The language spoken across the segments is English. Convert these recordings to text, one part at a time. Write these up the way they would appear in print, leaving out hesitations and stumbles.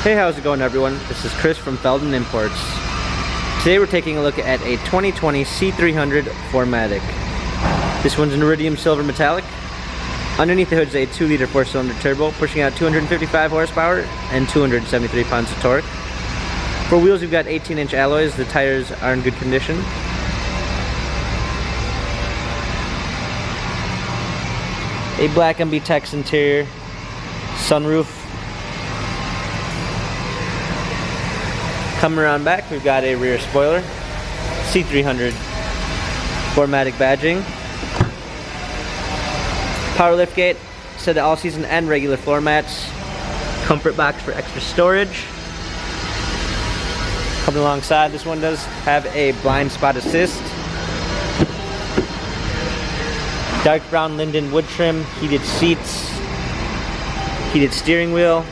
Hey, how's it going everyone? This is Chris from Feldmann Imports. Today we're taking a look at a 2020 C300 4MATIC. This one's an iridium silver metallic. Underneath the hood is a 2-liter 4-cylinder turbo, pushing out 255 horsepower and 273 pounds of torque. For wheels, we've got 18-inch alloys. The tires are in good condition. A black MB-Tex interior, sunroof. Coming around back, we've got a rear spoiler, C300 4MATIC badging, power liftgate, set to all-season and regular floor mats, comfort box for extra storage. Coming alongside, this one does have a blind spot assist, dark brown linden wood trim, heated seats, heated steering wheel.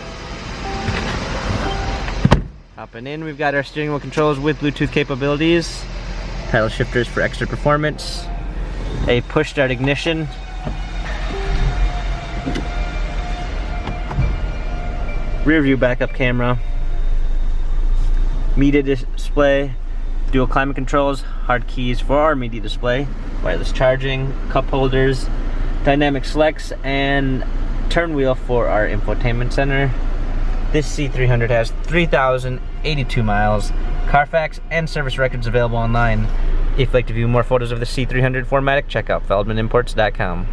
Hopping in, we've got our steering wheel controls with Bluetooth capabilities, paddle shifters for extra performance, a push start ignition, rear view backup camera, media display, dual climate controls, hard keys for our media display, wireless charging, cup holders, dynamic selects, and turn wheel for our infotainment center. This C300 has 3,082 miles, Carfax and service records available online. If you'd like to view more photos of the C300 4MATIC, check out feldmanimports.com.